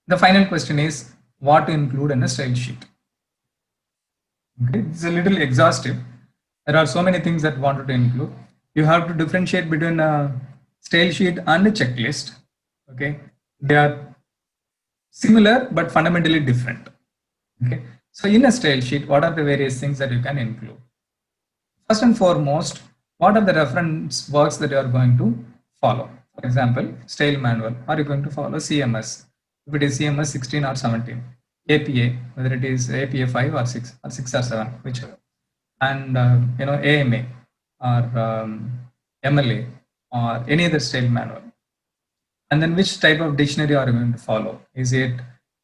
The final question is what to include in a style sheet. Okay, it's a little exhaustive. There are so many things that wanted to include. You have to differentiate between a style sheet and a checklist. Okay, they are similar but fundamentally different. Okay, so in a style sheet, what are the various things that you can include? First and foremost, what are the reference works that you are going to follow? For example, style manual. Are you going to follow CMS? If it is CMS 16 or 17, APA, whether it is APA 5 or 6 or 6 or 7, whichever, and AMA or MLA or any other style manual. And then which type of dictionary are you going to follow? Is it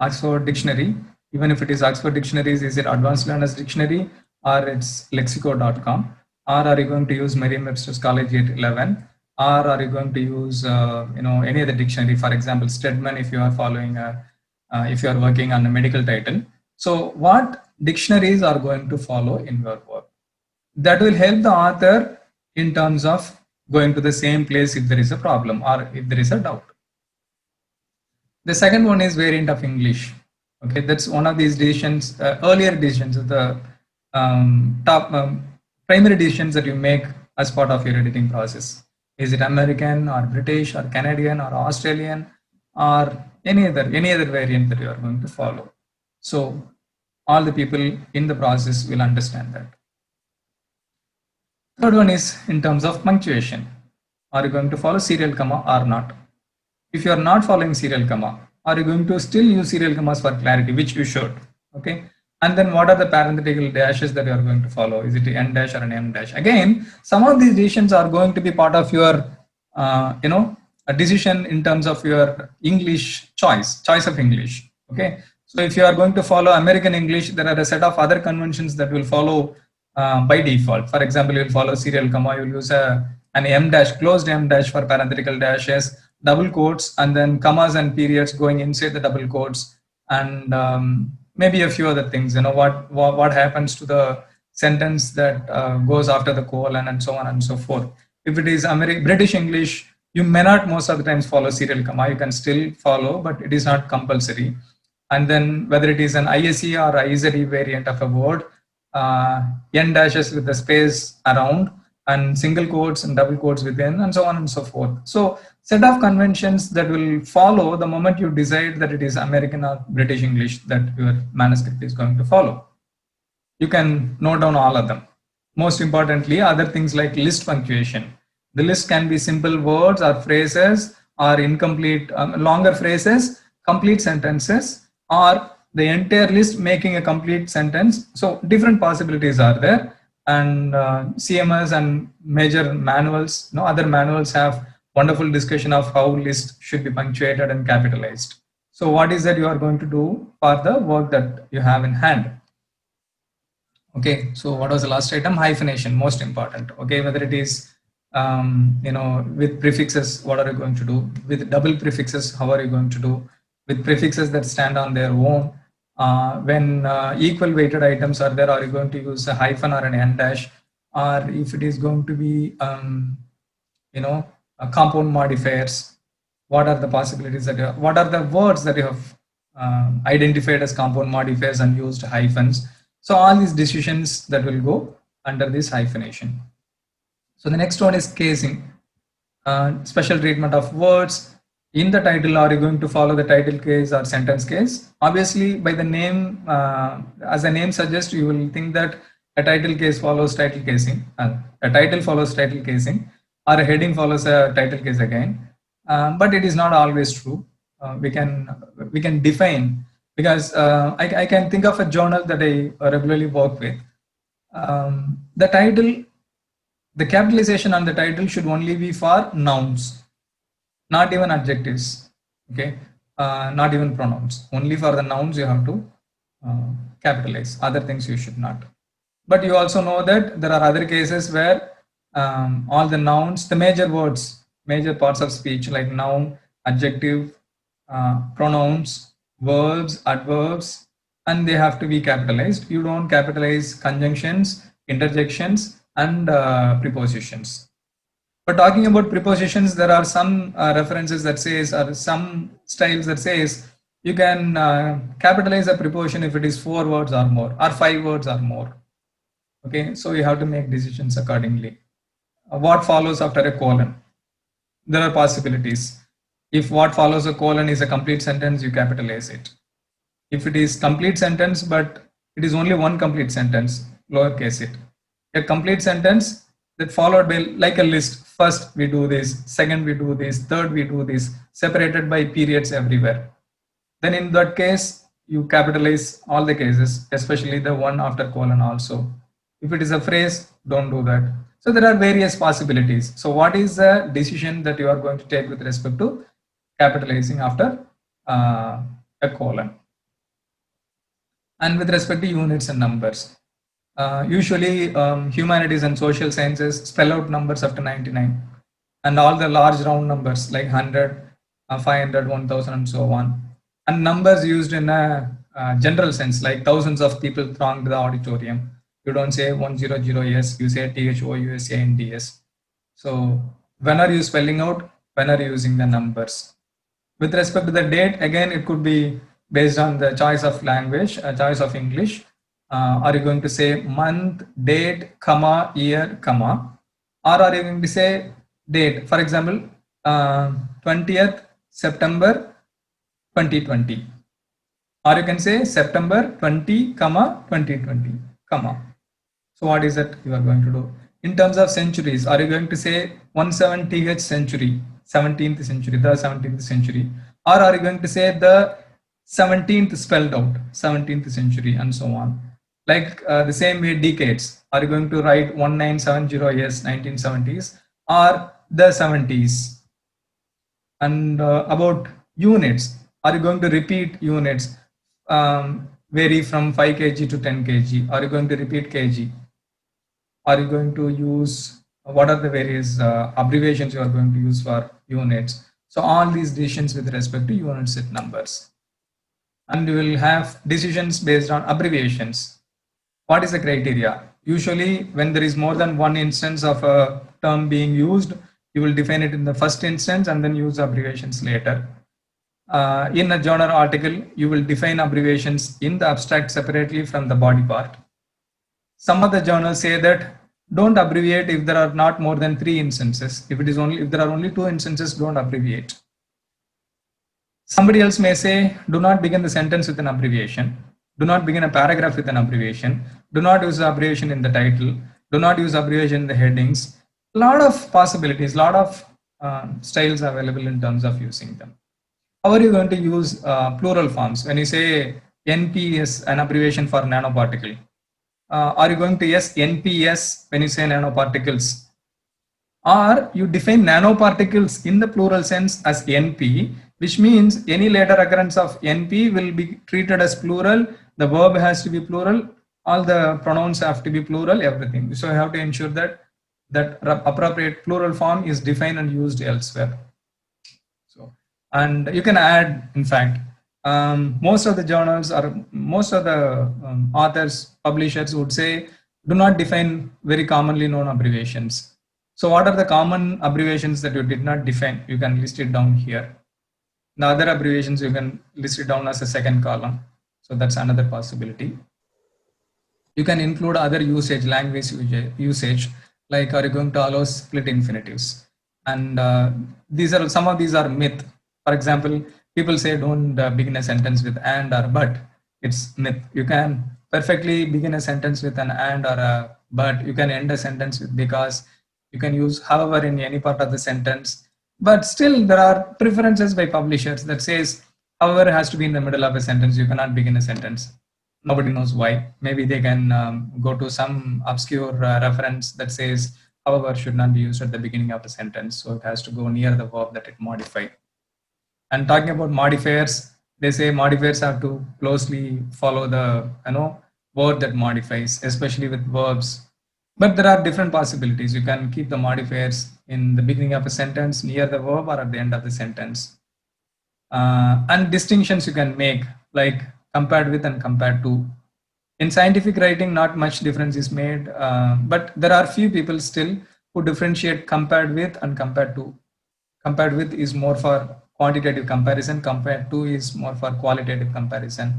Oxford Dictionary? Even if it is Oxford Dictionaries, is it Advanced Learners Dictionary or it's lexico.com? Or are you going to use Merriam-Webster's Collegiate 11? Or are you going to use any other dictionary? For example, Stedman, if you are following if you are working on a medical title. So what dictionaries are going to follow in your work? That will help the author in terms of going to the same place if there is a problem or if there is a doubt. The second one is variant of English. Okay, that's one of these decisions, earlier decisions, the top primary decisions that you make as part of your editing process. Is it American or British or Canadian or Australian or any other variant that you are going to follow? So all the people in the process will understand that. Third one is in terms of punctuation. Are you going to follow serial comma or not? If you are not following serial comma, are you going to still use serial commas for clarity, which you should? Okay. And then what are the parenthetical dashes that you are going to follow? Is it an N dash or an M dash? Again, some of these decisions are going to be part of your, a decision in terms of your English choice of English. Okay. So if you are going to follow American English, there are a set of other conventions that will follow by default. For example, you'll follow serial comma, you'll use an M dash, closed M dash for parenthetical dashes, double quotes, and then commas and periods going inside the double quotes, and maybe a few other things. What happens to the sentence that goes after the colon, and so on and so forth. If it is British English, you may not most of the times follow serial comma. You can still follow, but it is not compulsory. And then whether it is an ISE or IZE variant of a word, N dashes with the space around, and single quotes and double quotes within, and so on and so forth. So set of conventions that will follow the moment you decide that it is American or British English that your manuscript is going to follow. You can note down all of them. Most importantly, other things like list punctuation. The list can be simple words or phrases or incomplete, longer phrases, complete sentences, or the entire list making a complete sentence. So different possibilities are there. And CMS and major manuals, other manuals have wonderful discussion of how list should be punctuated and capitalized. So what is that you are going to do for the work that you have in hand? Okay, so what was the last item? Hyphenation, most important. Okay, whether it is with prefixes, what are you going to do? With double prefixes, how are you going to do? With prefixes that stand on their own, when equal weighted items are there, are you going to use a hyphen or an N dash? Or if it is going to be, compound modifiers, what are the possibilities that what are the words that you have identified as compound modifiers and used hyphens? So all these decisions that will go under this hyphenation. So the next one is casing, special treatment of words. In the title, are you going to follow the title case or sentence case? Obviously, by the name, as the name suggests, you will think that a title case follows title casing, a title follows title casing, or a heading follows a title case again. But it is not always true. We can define, because I can think of a journal that I regularly work with. The title, the capitalization on the title should only be for nouns, not even adjectives. Okay, not even pronouns. Only for the nouns you have to capitalize. Other things you should not. But you also know that there are other cases where all the nouns, the major words, major parts of speech like noun, adjective, pronouns, verbs, adverbs, and they have to be capitalized. You don't capitalize conjunctions, interjections, and prepositions. But talking about prepositions, there are some references that says, or some styles that says, You can capitalize a preposition if it is 4 words or more, or 5 words or more. Okay, so you have to make decisions accordingly. What follows after a colon? There are possibilities. If what follows a colon is a complete sentence, you capitalize it. If it is complete sentence, but it is only one complete sentence, lowercase it. A complete sentence that followed by like a list. First we do this, second we do this, third we do this, separated by periods everywhere. Then in that case, you capitalize all the cases, especially the one after colon also. If it is a phrase, don't do that. So there are various possibilities. So what is the decision that you are going to take with respect to capitalizing after a colon? And with respect to units and numbers, usually humanities and social sciences spell out numbers after 99, and all the large round numbers like 100, 500, 1000 and so on, and numbers used in a general sense, like thousands of people thronged the auditorium. You don't say 100s, you say THOUSANDS. So when are you spelling out? When are you using the numbers? With respect to the date, again, it could be based on the choice of language, choice of English. Are you going to say month, date, comma, year, comma, or are you going to say date? For example, 20th September 2020, or you can say September 20, comma 2020, comma. So what is that you are going to do? In terms of centuries, are you going to say 17th century, 17th century, the 17th century, or are you going to say the 17th spelled out, 17th century, and so on? Like the same way, decades. Are you going to write 1970 yes, 1970s, or the 70s? And about units, are you going to repeat units? Vary from 5 kg to 10 kg? Are you going to repeat kg? Are you going to use, what are the various abbreviations you are going to use for units? So all these decisions with respect to unit set numbers. And you will have decisions based on abbreviations. What is the criteria? Usually when there is more than one instance of a term being used, you will define it in the first instance and then use abbreviations later. In a journal article, you will define abbreviations in the abstract separately from the body part. Some of the journals say that don't abbreviate if there are not more than 3 instances. If there are only 2 instances, don't abbreviate. Somebody else may say, do not begin the sentence with an abbreviation. Do not begin a paragraph with an abbreviation. Do not use abbreviation in the title. Do not use abbreviation in the headings. A lot of possibilities, a lot of styles available in terms of using them. How are you going to use plural forms? When you say NP is an abbreviation for nanoparticle, are you going to use NPS when you say nanoparticles? Or you define nanoparticles in the plural sense as NP, which means any later occurrence of NP will be treated as plural. The verb has to be plural. All the pronouns have to be plural, everything. So you have to ensure that that appropriate plural form is defined and used elsewhere. So, and you can add, in fact, most of the journals or most of the authors, publishers would say, do not define very commonly known abbreviations. So what are the common abbreviations that you did not define? You can list it down here. The other abbreviations, you can list it down as a second column. So that's another possibility. You can include other usage, language usage, like are you going to allow split infinitives? And some of these are myth. For example, people say don't begin a sentence with and or but. It's myth. You can perfectly begin a sentence with an and or a but. You can end a sentence with because. You can use however in any part of the sentence. But still there are preferences by publishers that says however has to be in the middle of a sentence. You cannot begin a sentence. Nobody knows why. Maybe they can go to some obscure reference that says however should not be used at the beginning of a sentence. So it has to go near the verb that it modified. And talking about modifiers, they say modifiers have to closely follow the word that modifies, especially with verbs. But there are different possibilities. You can keep the modifiers in the beginning of a sentence, near the verb, or at the end of the sentence. And distinctions you can make, like compared with and compared to. In scientific writing, not much difference is made, but there are few people still who differentiate compared with and compared to. Compared with is more for quantitative comparison, compare to is more for qualitative comparison,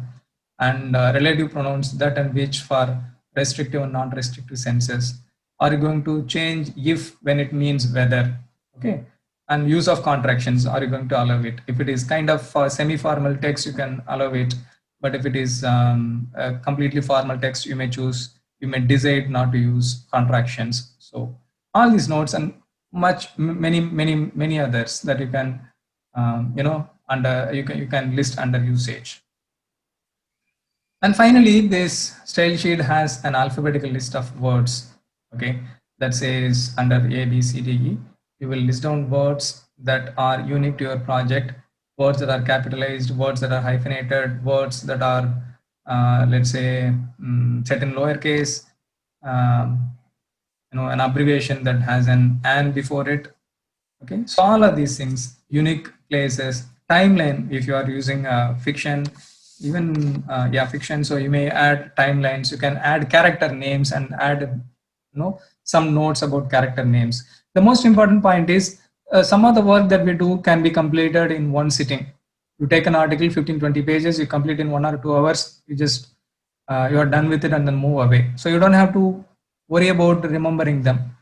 and relative pronouns, that and which for restrictive and non-restrictive senses. Are you going to change if when it means whether? Okay. And use of contractions, are you going to allow it? If it is kind of semi-formal text, you can allow it. But if it is a completely formal text, you may decide not to use contractions. So all these notes and many others that you can under you can list under usage. And finally, this style sheet has an alphabetical list of words, okay, that says under A, B, C, D, E. You will list down words that are unique to your project, words that are capitalized, words that are hyphenated, words that are, let's say, set in lowercase, an abbreviation that has an "and" before it. Okay, so all of these things, unique places, timeline. If you are using fiction, even fiction, so you may add timelines. You can add character names and add some notes about character names. The most important point is some of the work that we do can be completed in one sitting. You take an article, 15-20 pages, you complete in 1 or 2 hours, you are done with it and then move away. So you don't have to worry about remembering them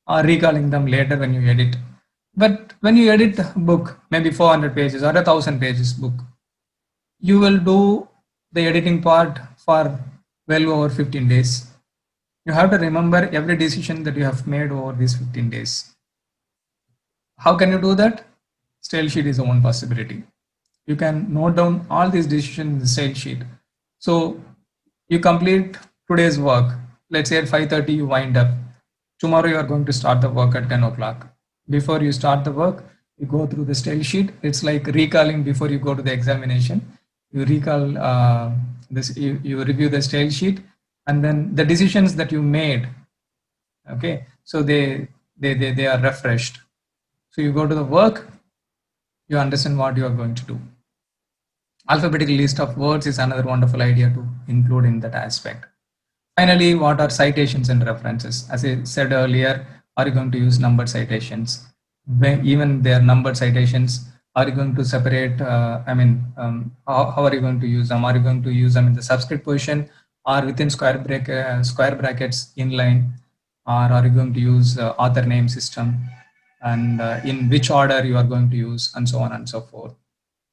or recalling them later when you edit. But when you edit a book, maybe 400 pages or 1,000 pages book, you will do the editing part for well over 15 days. You have to remember every decision that you have made over these 15 days. How can you do that? Style sheet is one possibility. You can note down all these decisions in the style sheet. So you complete today's work. Let's say at 5:30 you wind up. Tomorrow you are going to start the work at 10 o'clock. Before you start the work, you go through the style sheet. It's like recalling before you go to the examination. You recall this, you review the style sheet, and then the decisions that you made, okay, so they are refreshed. So you go to the work, you understand what you are going to do. Alphabetical list of words is another wonderful idea to include in that aspect. Finally, what are citations and references? As I said earlier, are you going to use numbered citations? Even their numbered citations, are you going to separate, how are you going to use them? Are you going to use them in the subscript position or within square brackets inline? Or are you going to use author name system? And in which order you are going to use, and so on and so forth.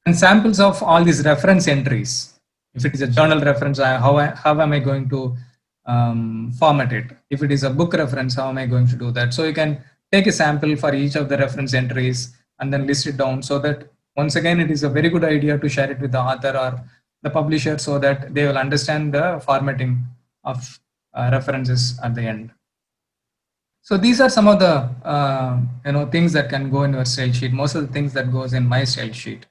And samples of all these reference entries. If it is a journal reference, how am I going to format it? If it is a book reference, how am I going to do that? So you can take a sample for each of the reference entries and then list it down, so that once again, it is a very good idea to share it with the author or the publisher so that they will understand the formatting of references at the end. So these are some of the things that can go in your style sheet. Most of the things that goes in my style sheet.